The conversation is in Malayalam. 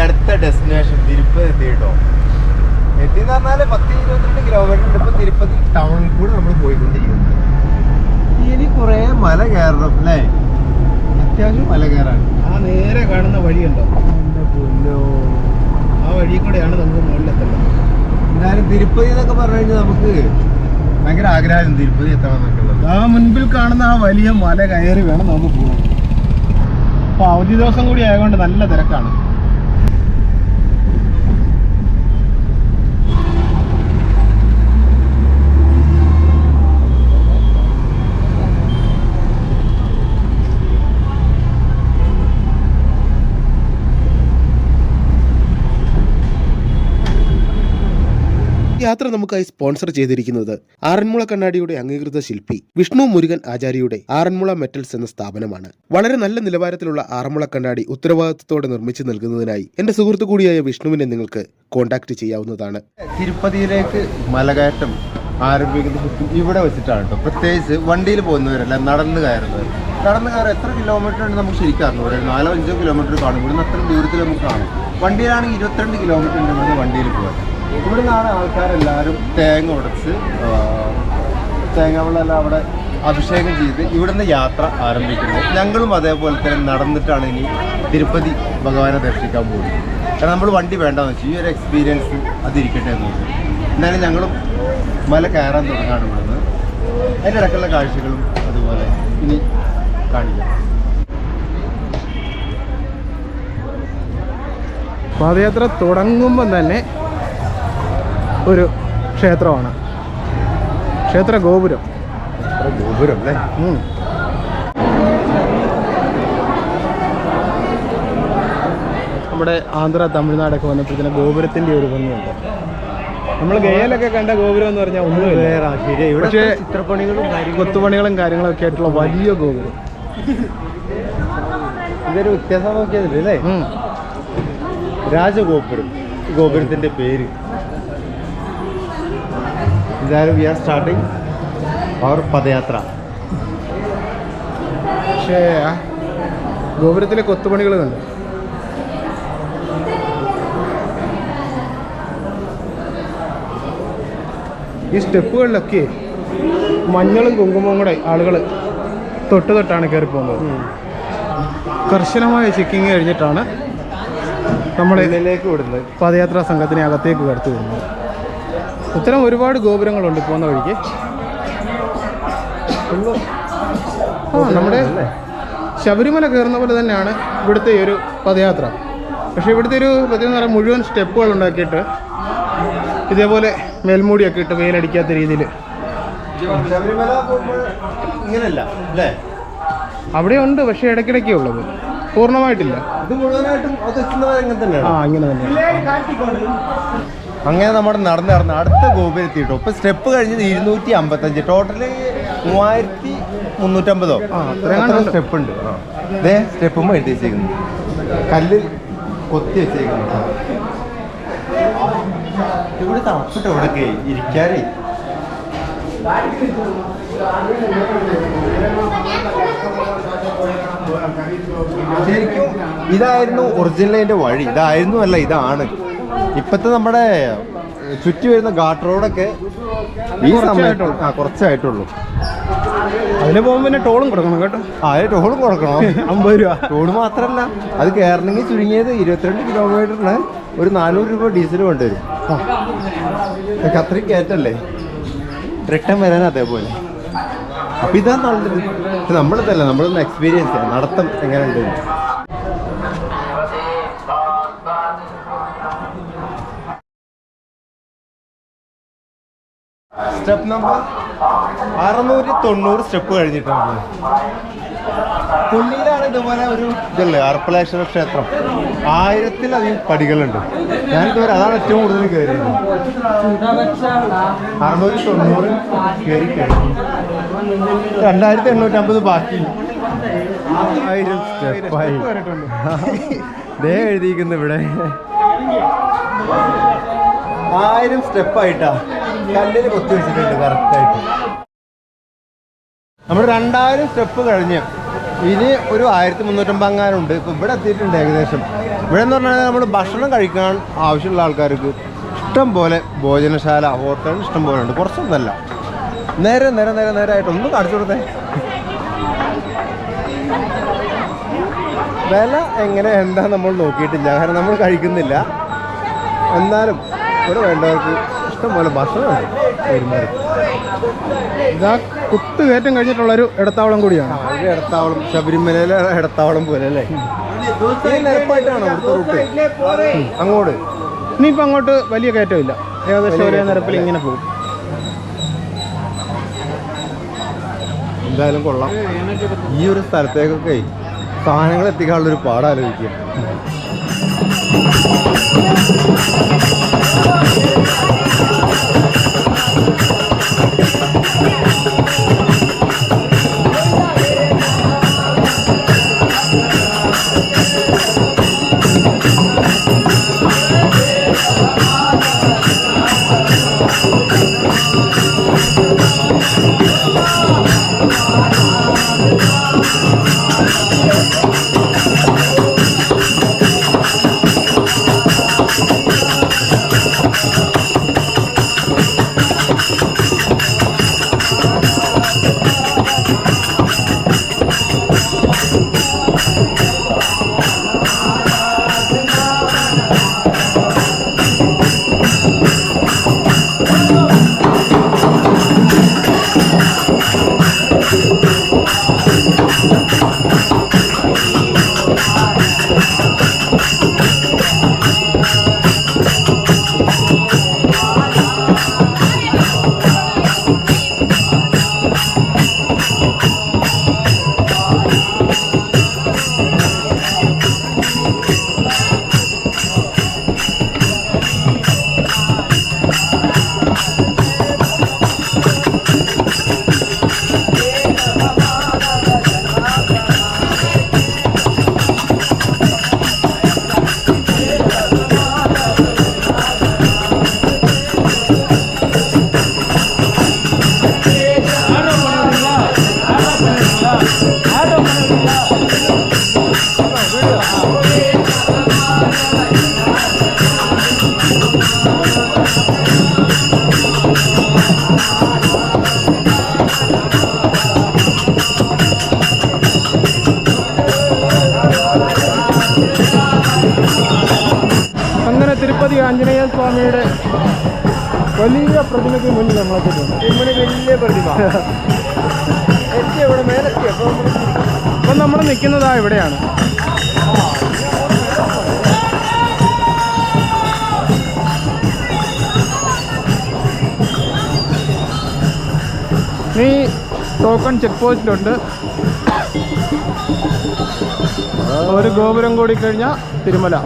അടുത്ത ഡെസ്റ്റിനേഷൻ തിരുപ്പതി എത്തിയിട്ടോ. എത്തിന്ന് പറഞ്ഞാൽ 10-22 കിലോമീറ്റർ ഉണ്ട്. ഇപ്പൊ തിരുപ്പതി ടൗണിൽ കൂടെ നമ്മൾ പോയിക്കൊണ്ടിരിക്കുന്നത്. ഇനി കുറെ മല കയറണം അല്ലേ? അത്യാവശ്യം മല കയറാൻ. ആ നേരെ കാണുന്ന വഴിയുണ്ടോ? എന്റെ പൊന്നോ, ആ വഴി കൂടെയാണ് നമുക്ക് മുകളിലെത്തുന്നത്. എന്തായാലും തിരുപ്പതി എന്നൊക്കെ പറഞ്ഞു കഴിഞ്ഞാൽ നമുക്ക് ഭയങ്കര ആഗ്രഹം തിരുപ്പതി എത്തണം എന്നൊക്കെ ഉള്ളത്. ആ മുൻപിൽ കാണുന്ന ആ വലിയ മല കയറി വേണം നമുക്ക് പോകാൻ. അപ്പോൾ അവധി ദിവസം കൂടി ആയതുകൊണ്ട് നല്ല തിരക്കാണ്. യാത്ര നമുക്കായി സ്പോൺസർ ചെയ്തിരിക്കുന്നത് ആറന്മുള കണ്ണാടിയുടെ അംഗീകൃത ശില്പി വിഷ്ണു മുരുകൻ ആചാര്യയുടെ ആറന്മുള മെറ്റൽസ് എന്ന സ്ഥാപനമാണ്. വളരെ നല്ല നിലവാരത്തിലുള്ള ആറന്മുള കണ്ണാടി ഉത്തരവാദിത്തത്തോടെ നിർമ്മിച്ചു നൽകുന്നതിനായി എന്റെ സുഹൃത്തു കൂടിയായ വിഷ്ണുവിനെ നിങ്ങൾക്ക് കോൺടാക്ട് ചെയ്യാവുന്നതാണ്. തിരുപ്പതിയിലേക്ക് മലകയറ്റം ആരംഭിക്കുന്നത് ഇവിടെ വെച്ചിട്ടാണ് കേട്ടോ. പ്രത്യേകിച്ച് വണ്ടിയിൽ പോകുന്നവരല്ല, നടന്ന് കയറുന്നവർ. നടന്ന് കയറാൻ എത്ര കിലോമീറ്റർ ഉണ്ട് നമുക്ക് ശരിക്കും അറിഞ്ഞു. 4-5 കിലോമീറ്റർ കാണും. ഇവിടുന്ന് അത്ര ദൂരത്തിൽ നമുക്ക് കാണും. വണ്ടിയിലാണെങ്കിൽ 22 കിലോമീറ്റർ ഉണ്ട് ഇവിടുന്ന് വണ്ടിയിൽ പോകാൻ. ഇവിടെ നിന്നാണ് ആൾക്കാരെല്ലാവരും തേങ്ങ ഉടച്ച് തേങ്ങ വെള്ളമെല്ലാം അവിടെ അഭിഷേകം ചെയ്ത് ഇവിടുന്ന് യാത്ര ആരംഭിക്കുന്നത്. ഞങ്ങളും അതേപോലെ തന്നെ നടന്നിട്ടാണ് ഇനി തിരുപ്പതി ഭഗവാനെ ദർശിക്കാൻ പോകുന്നത്. കാരണം നമ്മൾ വണ്ടി വേണ്ടെന്ന് വെച്ചാൽ ഈ ഒരു എക്സ്പീരിയൻസ് അതിരിക്കട്ടെ എന്ന് വെച്ചാൽ എന്നാലും ഞങ്ങളും മല കയറാൻ തുടങ്ങാണ് ഇവിടുന്ന്. അതിൻ്റെ ഇടയ്ക്കുള്ള കാഴ്ചകളും അതുപോലെ ഇനി കാണിക്കാം. പാദയാത്ര തുടങ്ങുമ്പം തന്നെ ഒരു ക്ഷേത്രമാണ്, ക്ഷേത്ര ഗോപുരം. ഗോപുരം അല്ലേ? നമ്മുടെ ആന്ധ്ര തമിഴ്നാടൊക്കെ വന്നപ്പോഴത്തേന് ഗോപുരത്തിൻ്റെ ഒരു ഭംഗിയുണ്ട്. നമ്മൾ ഗയയിലൊക്കെ കണ്ട ഗോപുരം എന്ന് പറഞ്ഞാൽ ഒന്നുമില്ല. പക്ഷേ ചിത്രപ്പണികളും കൊത്തുപണികളും കാര്യങ്ങളൊക്കെ ആയിട്ടുള്ള വലിയ ഗോപുരം. ഇതൊരു വ്യത്യാസം നോക്കിയതില്ല അല്ലേ? രാജഗോപുരം, ഗോപുരത്തിൻ്റെ പേര്. ഇതായാലും വി ആർ സ്റ്റാർട്ടിങ് അവർ പദയാത്ര. പക്ഷേ ഗോപുരത്തിലെ കൊത്തുപണികൾ കണ്ടു. ഈ സ്റ്റെപ്പുകളിലൊക്കെ മഞ്ഞളും കുങ്കുമവും കൂടെ ആളുകൾ തൊട്ടാണ് കയറി പോകുന്നത്. കർശനമായ ചെക്കിങ് കഴിഞ്ഞിട്ടാണ് നമ്മൾ ഇതിലേക്ക് വിടുന്നത്. പദയാത്രാ സംഘത്തിനെ അകത്തേക്ക് കടത്തി വിടുന്നത്. ഇത്തരം ഒരുപാട് ഗോപുരങ്ങളുണ്ട് പോകുന്ന വഴിക്ക്. നമ്മുടെ ശബരിമല കയറുന്ന പോലെ തന്നെയാണ് ഇവിടുത്തെ ഒരു പദയാത്ര. പക്ഷേ ഇവിടുത്തെ ഒരു പ്രത്യേകത എന്ന് പറഞ്ഞാൽ മുഴുവൻ സ്റ്റെപ്പുകൾ ഉണ്ടാക്കിയിട്ട് ഇതേപോലെ മേൽമൂടിയൊക്കെ ഇട്ട് വെയിലടിക്കാത്ത രീതിയിൽ. ശബരിമല ഇങ്ങനെയല്ല അല്ലേ? അവിടെ ഉണ്ട്, പക്ഷേ ഇടയ്ക്കിടയ്ക്കേ ഉള്ളത്, പൂർണ്ണമായിട്ടില്ല. ഇത് മുഴുവനായിട്ടും ഇങ്ങനെ തന്നെ. അങ്ങനെ നമ്മൾ നടന്ന് അടുത്ത ഗോപുരത്തിട്ടോ. ഇപ്പൊ സ്റ്റെപ്പ് കഴിഞ്ഞത് 255, ടോട്ടല് 3350 സ്റ്റെപ്പ് ഉണ്ട്. ഇതേ സ്റ്റെപ്പും എഴുതി വെച്ചേക്കുന്നു, കല്ലിൽ കൊത്തി വെച്ചേക്കുന്നു. ഇവിടെ തണുപ്പിട്ട് ഇവിടെയൊക്കെ ഇരിക്കാനേ. ശരിക്കും ഇതായിരുന്നു ഒറിജിനലിന്റെ വഴി. ഇതായിരുന്നു അല്ല, ഇതാണ് ഇപ്പത്തെ നമ്മുടെ ചുറ്റി വരുന്ന ഘാട്ട് റോഡൊക്കെ ഈ സമയത്ത് കുറച്ചായിട്ടുള്ളൂ. അതിന് പോകുമ്പോൾ പിന്നെ ടോളും കൊടുക്കണം കേട്ടോ. അതിന് ടോളും കൊടുക്കണം, 50 രൂപ. ടോള് മാത്രമല്ല, അത് കയറണമെങ്കിൽ ചുരുങ്ങിയത് 22 കിലോമീറ്ററിന് ഒരു 400 രൂപ ഡീസൽ കൊണ്ടുവരും. അത്രയും കയറ്റല്ലേ, റിട്ടേൺ വരാൻ അതേപോലെ. അപ്പം ഇതാ നല്ലത്. പക്ഷെ നമ്മളിതല്ല, നമ്മളൊന്ന് എക്സ്പീരിയൻസ് ചെയ്യാം നടത്തം എങ്ങനെയുണ്ട്. സ്റ്റെപ്പ് നമ്പർ 690 സ്റ്റെപ്പ് കഴിഞ്ഞിട്ടാണ്. പുള്ളിയിലാണ് ഇതുപോലെ ഒരു ഇതല്ലേ അർപ്പലേശ്വര ക്ഷേത്രം. 1000-ലധികം പടികളുണ്ട്. ഞാനിതുവരെ അതാണ് ഏറ്റവും കൂടുതൽ കയറിയത്. 690 കയറി കഴിഞ്ഞു. 2850 ബാക്കി. 1000 സ്റ്റെപ്പായി ദേ എഴുതിയിരിക്കുന്നു ഇവിടെ. 1000 സ്റ്റെപ്പായിട്ടാ കല്ലിൽ കൊത്തി വെച്ചിട്ടുണ്ട് കറക്റ്റായിട്ട്. നമ്മൾ 2000 സ്റ്റെപ്പ് കഴിഞ്ഞ് ഇനി ഒരു 1350 അങ്ങാനുണ്ട്. ഇപ്പം ഇവിടെ എത്തിയിട്ടുണ്ട് ഏകദേശം. ഇവിടെ എന്ന് പറഞ്ഞാൽ നമ്മൾ ഭക്ഷണം കഴിക്കാൻ ആവശ്യമുള്ള ആൾക്കാർക്ക് ഇഷ്ടം പോലെ ഭോജനശാല ഹോട്ടൽ ഇഷ്ടം പോലെ ഉണ്ട്. കുറച്ചൊന്നല്ല, നേരായിട്ട് ഒന്നും കാണിച്ചു കൊടുത്തേ. വില എങ്ങനെ എന്താ നമ്മൾ നോക്കിയിട്ടില്ല, കാരണം നമ്മൾ കഴിക്കുന്നില്ല. എന്നാലും ഇവിടെ വേണ്ടവർക്ക് ഇഷ്ടം പോലെ ഭക്ഷണമുണ്ട്. ഒരുമാതിരി ഇതാ കുത്ത് കയറ്റം കഴിഞ്ഞിട്ടുള്ളൊരു ഇടത്താവളം കൂടിയാണ്. ഒരു ഇടത്താവളം, ശബരിമലയിലെ ഇടത്താവളം പോലെ അല്ലേ? നിരപ്പായിട്ടാണോ ഇവിടുത്തെ റൂട്ട് അങ്ങോട്ട്? ഇനിയിപ്പോൾ അങ്ങോട്ട് വലിയ കയറ്റമില്ല, ഏകദേശം ഒരേ നിരപ്പിൽ ഇങ്ങനെ പോകും. എന്തായാലും കൊള്ളാം. ഈ ഒരു സ്ഥലത്തേക്കൊക്കെ സാധനങ്ങൾ എത്തിക്കാനുള്ളൊരു പാടാലോചിക്കുക. അങ്ങനെ തിരുപ്പതി ആഞ്ജനേയ സ്വാമിയുടെ വലിയ പ്രതിമയ്ക്ക് മുന്നിൽ നമ്മളെത്തിയിട്ടുണ്ട്. വലിയ പ്രതിമ ഇവിടെ മേലെത്തി. അപ്പം നമ്മൾ നിൽക്കുന്നതാ ഇവിടെയാണ്. ഈ ടോക്കൺ ചെക്ക് പോസ്റ്റിലുണ്ട്. ഒരു ഗോപുരം കൂടി കഴിഞ്ഞാൽ തിരുമല.